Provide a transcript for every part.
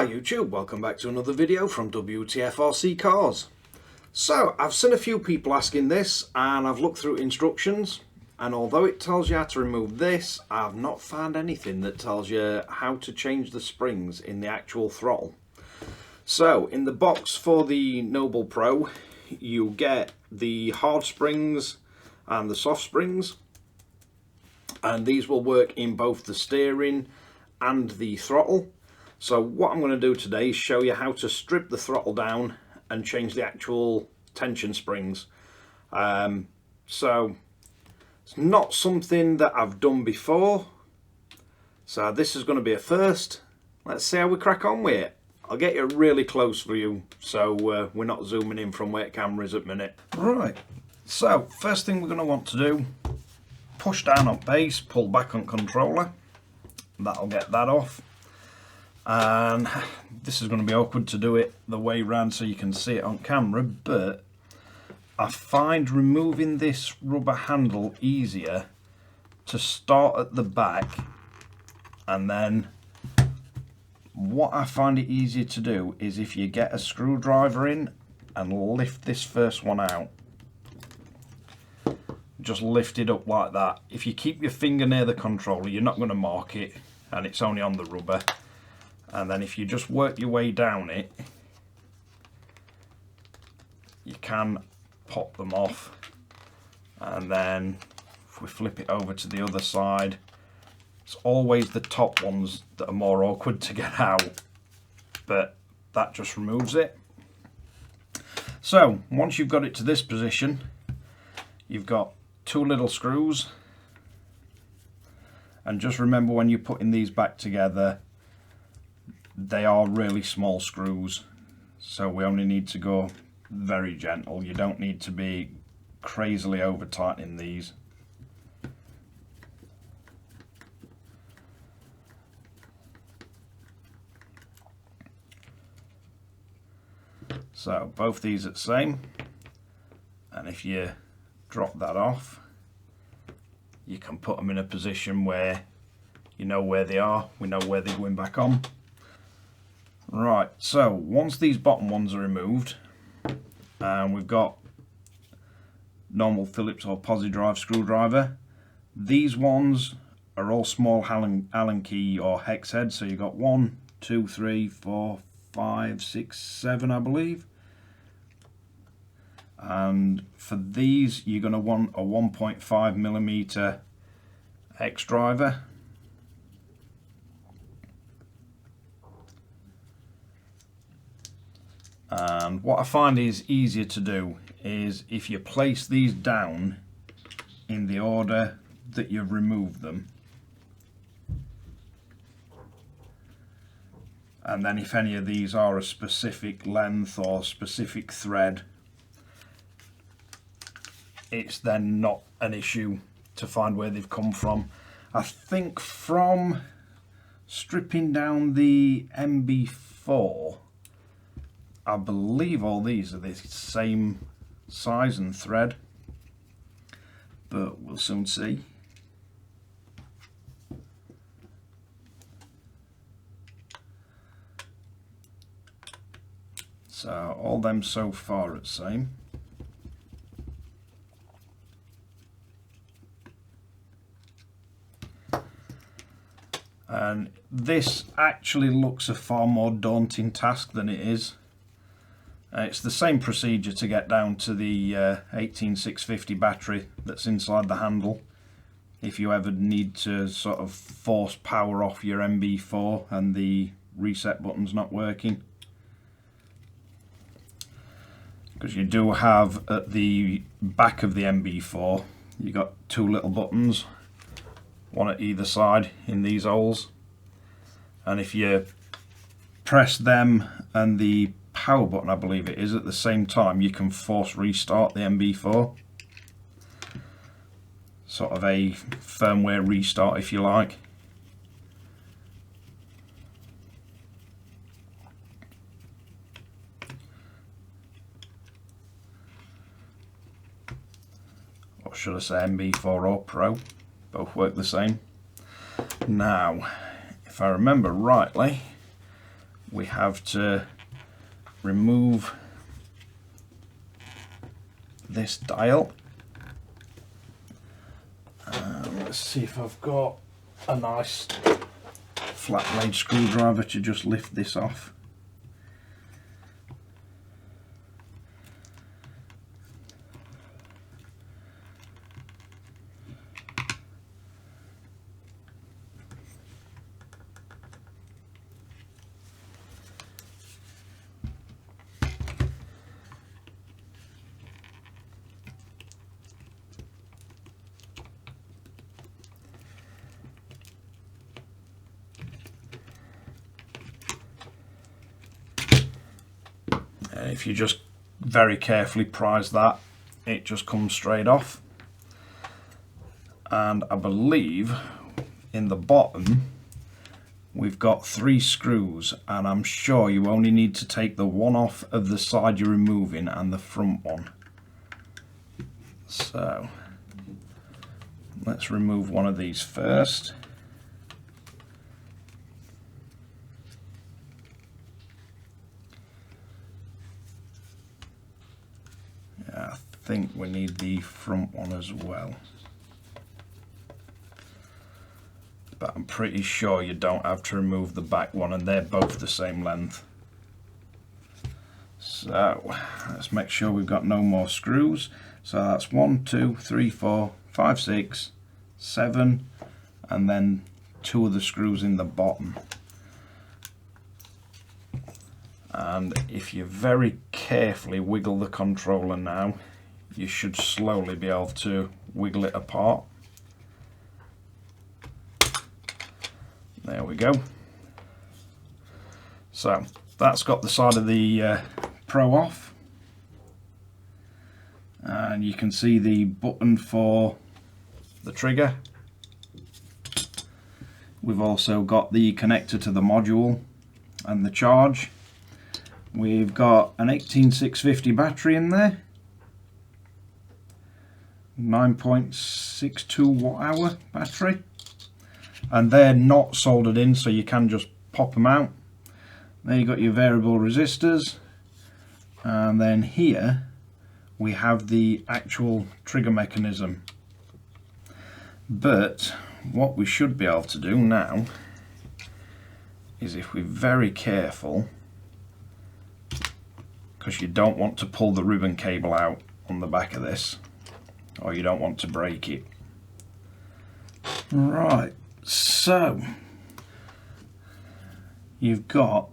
Hi YouTube, welcome back to another video from Wtf Rc Cars. So I've seen a few people asking this and I've looked through instructions, and although it tells you how to remove this, I've not found anything that tells you how to change the springs in the actual throttle. So in the box for the Noble Pro you get the hard springs and the soft springs, and these will work in both the steering and the throttle. So what I'm going to do today is show you how to strip the throttle down and change the actual tension springs. So it's not something that I've done before, so this is going to be a first. Let's see how we crack on with it. I'll get you really close for you so we're not zooming in from where the camera is at the minute. Right, so first thing we're going to want to do, push down on base, pull back on controller. That'll get that off. And this is going to be awkward to do it the way round so you can see it on camera, but I find removing this rubber handle easier to start at the back, and then what I find it easier to do is if you get a screwdriver in and lift this first one out, just lift it up like that. If you keep your finger near the controller you're not going to mark it and it's only on the rubber. And then if you just work your way down it, you can pop them off. And then if we flip it over to the other side, it's always the top ones that are more awkward to get out, but that just removes it. So once you've got it to this position, you've got two little screws, and just remember when you're putting these back together, they are really small screws, so we only need to go very gentle. You don't need to be crazily over tightening these. So both these are the same, and if you drop that off you can put them in a position where you know where they are, we know where they're going back on. Right, so once these bottom ones are removed and we've got normal Phillips or posi drive screwdriver, these ones are all small Allen key or hex head, so you've got 1, 2, 3, 4, 5, 6, 7 I believe. And for these you're going to want a 1.5mm hex driver. And what I find is easier to do is if you place these down in the order that you've removed them, and then if any of these are a specific length or specific thread, it's then not an issue to find where they've come from. I think from stripping down the MB4, I believe all these are the same size and thread, but we'll soon see. So all them so far are the same. And this actually looks a far more daunting task than it is. It's the same procedure to get down to the 18650 battery that's inside the handle if you ever need to sort of force power off your MB4 and the reset button's not working. Because you do have at the back of the MB4 you got two little buttons, one at either side in these holes, and if you press them and the power button I believe it is at the same time, you can force restart the MB4, sort of a firmware restart if you like. Or should I say MB4 or Pro, both work the same. Now if I remember rightly, we have to remove this dial. Let's see if I've got a nice flat blade screwdriver to just lift this off. If you just very carefully prise that, it just comes straight off. And I believe in the bottom we've got 3 screws, and I'm sure you only need to take the one off of the side you're removing and the front one. So let's remove one of these first. I think we need the front one as well, but I'm pretty sure you don't have to remove the back one, and they're both the same length. So let's make sure we've got no more screws. So that's 1, 2, 3, 4, 5, 6, 7, and then 2 of the screws in the bottom. And if you very carefully wiggle the controller now, you should slowly be able to wiggle it apart. There we go. So that's got the side of the Pro off, and you can see the button for the trigger. We've also got the connector to the module and the charge. We've got an 18650 battery in there, 9.62 watt hour battery, and they're not soldered in, so you can just pop them out. There you got your variable resistors, and then here we have the actual trigger mechanism. But what we should be able to do now is, if we're very careful, because you don't want to pull the ribbon cable out on the back of this, or you don't want to break it. Right, so you've got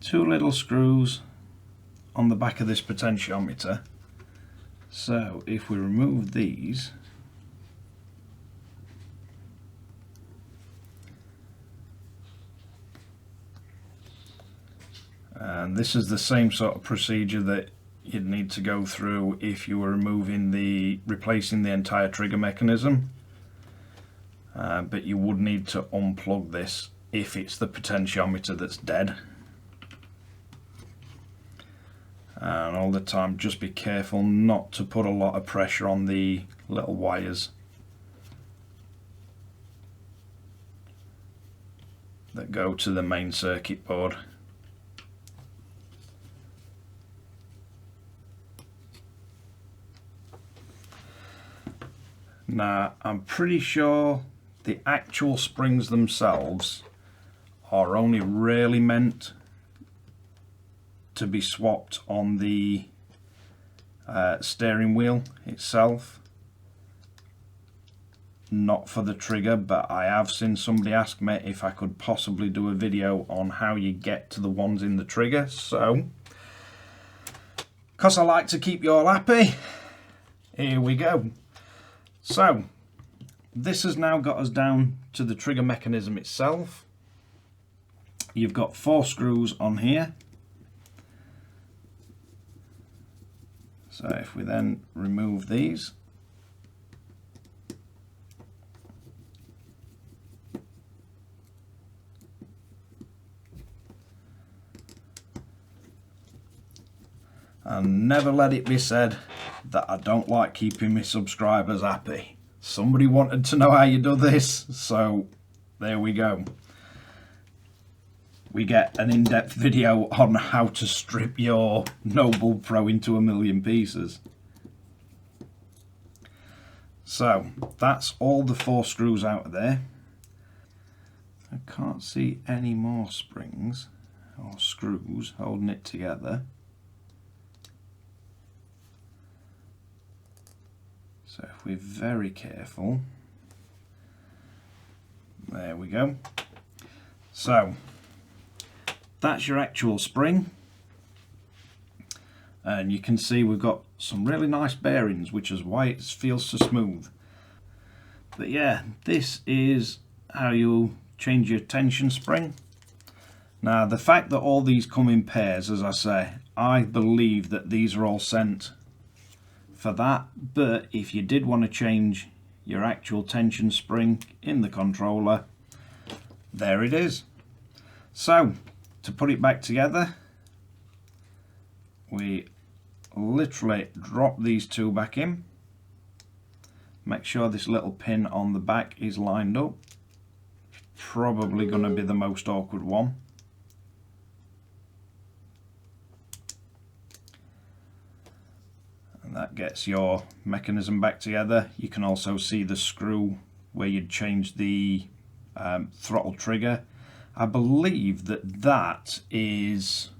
2 little screws on the back of this potentiometer. So if we remove these, and this is the same sort of procedure that you'd need to go through if you were removing replacing the entire trigger mechanism, but you would need to unplug this if it's the potentiometer that's dead. And all the time just be careful not to put a lot of pressure on the little wires that go to the main circuit board. Now, I'm pretty sure the actual springs themselves are only really meant to be swapped on the steering wheel itself, not for the trigger, but I have seen somebody ask me if I could possibly do a video on how you get to the ones in the trigger. So, because I like to keep you all happy, here we go. So this has now got us down to the trigger mechanism itself. You've got 4 screws on here. So if we then remove these, and never let it be said that I don't like keeping my subscribers happy. Somebody wanted to know how you do this, so there we go. we get an in-depth video on how to strip your Noble Pro into a million pieces. So that's all the 4 screws out of there. I can't see any more springs or screws holding it together. So if we're very careful, there we go. So that's your actual spring, and you can see we've got some really nice bearings, which is why it feels so smooth. But yeah, this is how you change your tension spring. Now the fact that all these come in pairs, as I say, I believe that these are all sent for that, but if you did want to change your actual tension spring in the controller, there it is. So to put it back together, we literally drop these 2 back in. Make sure this little pin on the back is lined up. Probably going to be the most awkward one. And that gets your mechanism back together. You can also see the screw where you'd change the throttle trigger. I believe that that is,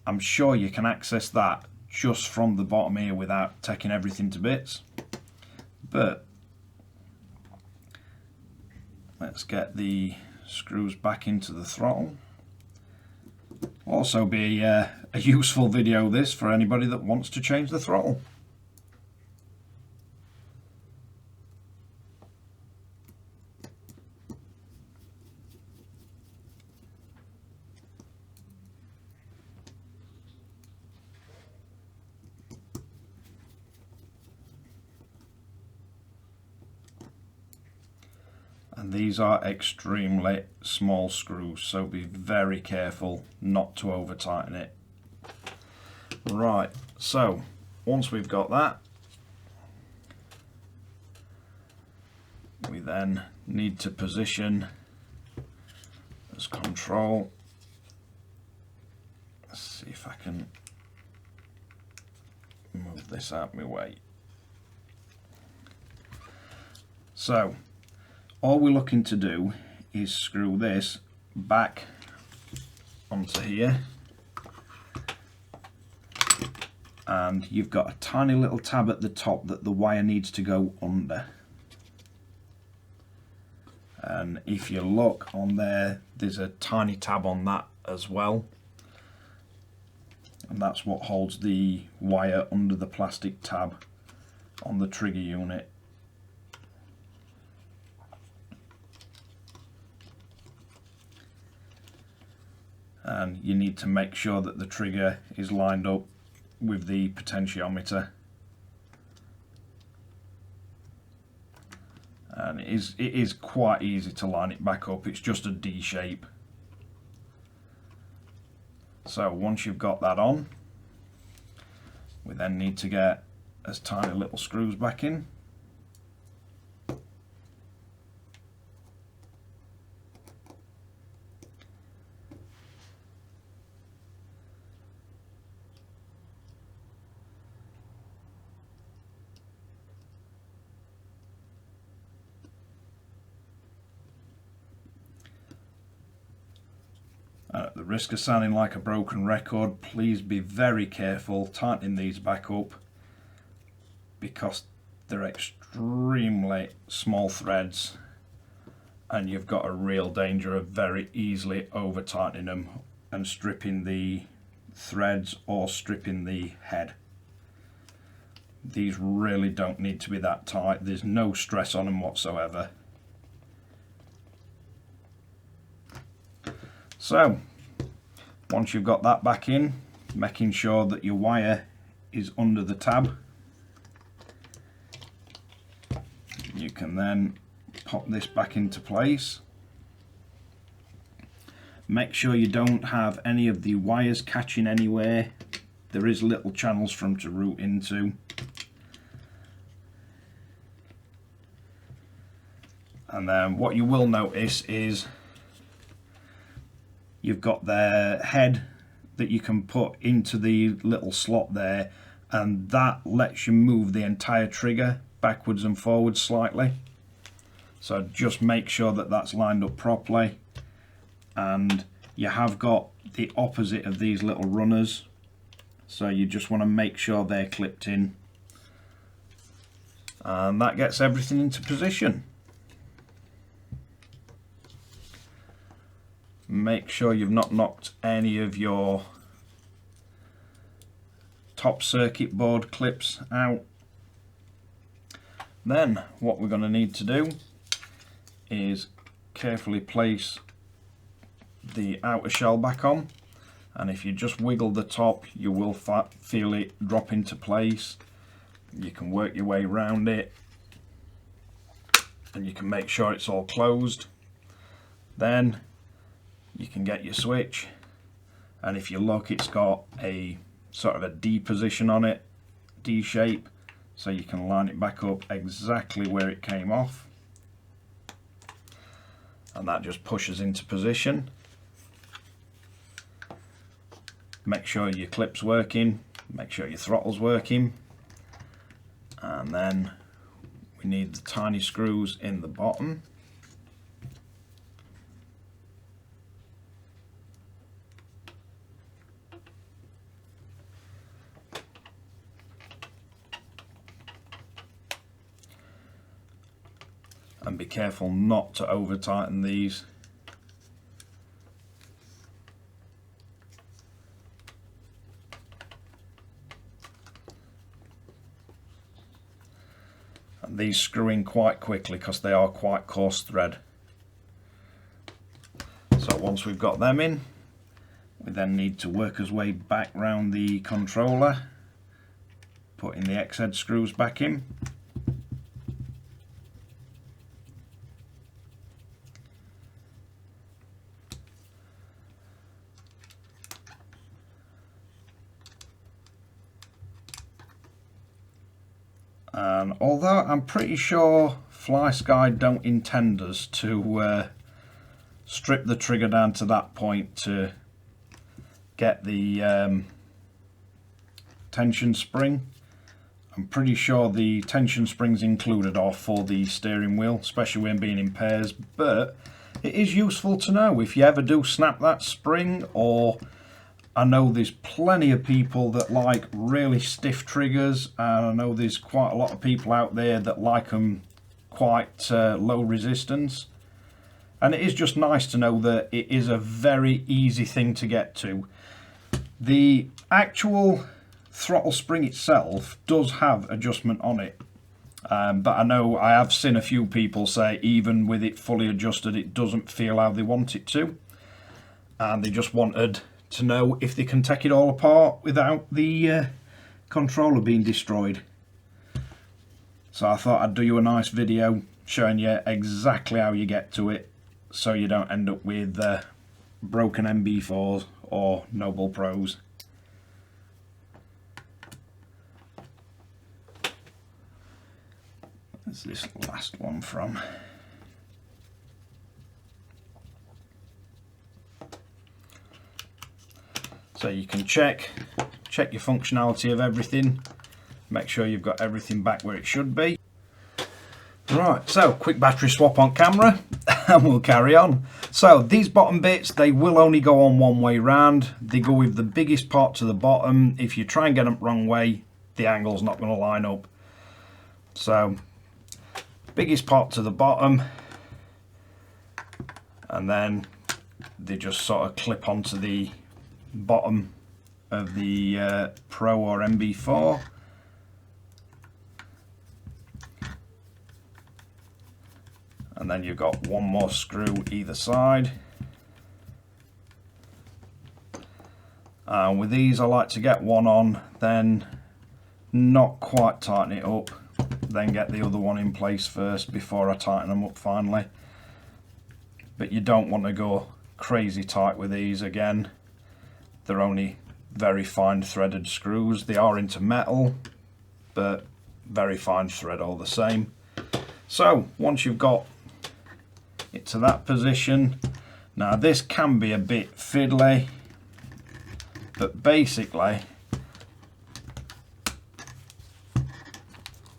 I'm sure you can access that just from the bottom here without taking everything to bits. But let's get the screws back into the throttle. Also be a useful video this for anybody that wants to change the throttle. And these are extremely small screws, so be very careful not to over tighten it. Right, so once we've got that, we then need to position as control. Let's see if I can move this out of my way. So all we're looking to do is screw this back onto here, and you've got a tiny little tab at the top that the wire needs to go under. And if you look on there, there's a tiny tab on that as well, and that's what holds the wire under the plastic tab on the trigger unit. And you need to make sure that the trigger is lined up with the potentiometer. And it is quite easy to line it back up, it's just a D shape. So once you've got that on, we then need to get as tiny little screws back in. At the risk of sounding like a broken record, please be very careful tightening these back up, because they're extremely small threads and you've got a real danger of very easily over tightening them and stripping the threads or stripping the head. These really don't need to be that tight, there's no stress on them whatsoever. So once you've got that back in, making sure that your wire is under the tab, you can then pop this back into place. Make sure you don't have any of the wires catching anywhere. There is little channels for them to route into. And then what you will notice is you've got the head that you can put into the little slot there, and that lets you move the entire trigger backwards and forwards slightly. So just make sure that that's lined up properly, and you have got the opposite of these little runners, so you just want to make sure they're clipped in, and that gets everything into position. Make sure you've not knocked any of your top circuit board clips out. Then what we're going to need to do is carefully place the outer shell back on, and if you just wiggle the top you will feel it drop into place. You can work your way around it and you can make sure it's all closed. Then you can get your switch, and if you look, it's got a sort of a D position on it, D shape, so you can line it back up exactly where it came off, and that just pushes into position. Make sure your clip's working, make sure your throttle's working, and then we need the tiny screws in the bottom. And be careful not to over tighten these. And these screw in quite quickly because they are quite coarse thread. So once we've got them in, we then need to work our way back round the controller, putting the X-head screws back in. And although I'm pretty sure Flysky don't intend us to strip the trigger down to that point to get the tension spring, I'm pretty sure the tension springs included are for the steering wheel, especially when being in pairs, but it is useful to know if you ever do snap that spring, or I know there's plenty of people that like really stiff triggers, and I know there's quite a lot of people out there that like them quite low resistance, and it is just nice to know that it is a very easy thing to get to. The actual throttle spring itself does have adjustment on it, but I know I have seen a few people say even with it fully adjusted it doesn't feel how they want it to, and they just wanted to know if they can take it all apart without the controller being destroyed. So I thought I'd do you a nice video showing you exactly how you get to it, so you don't end up with broken MB4s or Noble Pros. Where's this last one from? So you can check your functionality of everything, make sure you've got everything back where it should be. Right, so quick battery swap on camera and we'll carry on. So these bottom bits, they will only go on one way round. They go with the biggest part to the bottom. If you try and get them wrong way, the angle's not going to line up. So biggest part to the bottom, and then they just sort of clip onto the bottom of the Pro or MB4. And then you've got one more screw either side. With these I like to get one on, then not quite tighten it up, then get the other one in place first before I tighten them up finally. But you don't want to go crazy tight with these. Again, they're only very fine threaded screws. They are into metal, but very fine thread all the same. So once you've got it to that position, Now this can be a bit fiddly, but basically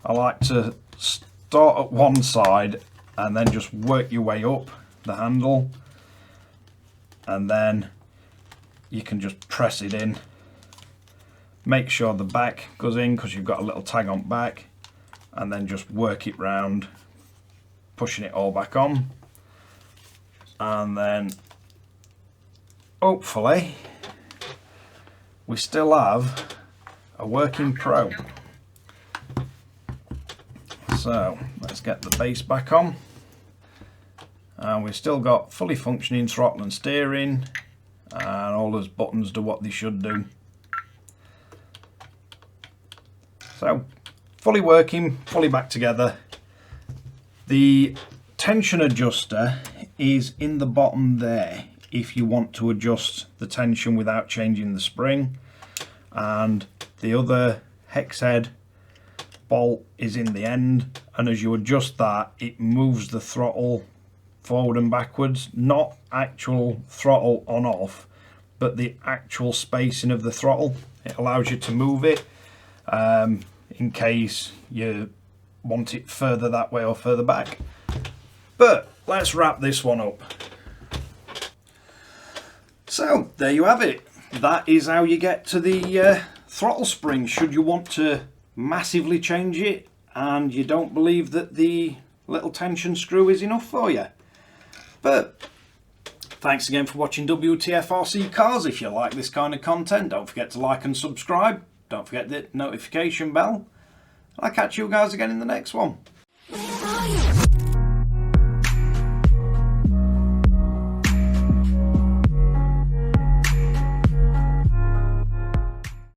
I like to start at one side and then just work your way up the handle, and then you can just press it in. Make sure the back goes in because you've got a little tag on back, and then just work it round, pushing it all back on, and then hopefully we still have a working Pro. So let's get the base back on, and we've still got fully functioning throttle and steering, and all those buttons do what they should do. So fully working, fully back together. The tension adjuster is in the bottom there if you want to adjust the tension without changing the spring, and the other hex head bolt is in the end, and as you adjust that it moves the throttle forward and backwards, not actual throttle on off, but the actual spacing of the throttle. It allows you to move it in case you want it further that way or further back. But let's wrap this one up. So there you have it. That is how you get to the throttle spring should you want to massively change it and you don't believe that the little tension screw is enough for you. But thanks again for watching WTF Rc Cars. If you like this kind of content, don't forget to like and subscribe. Don't forget the notification bell. I'll catch you guys again in the next one.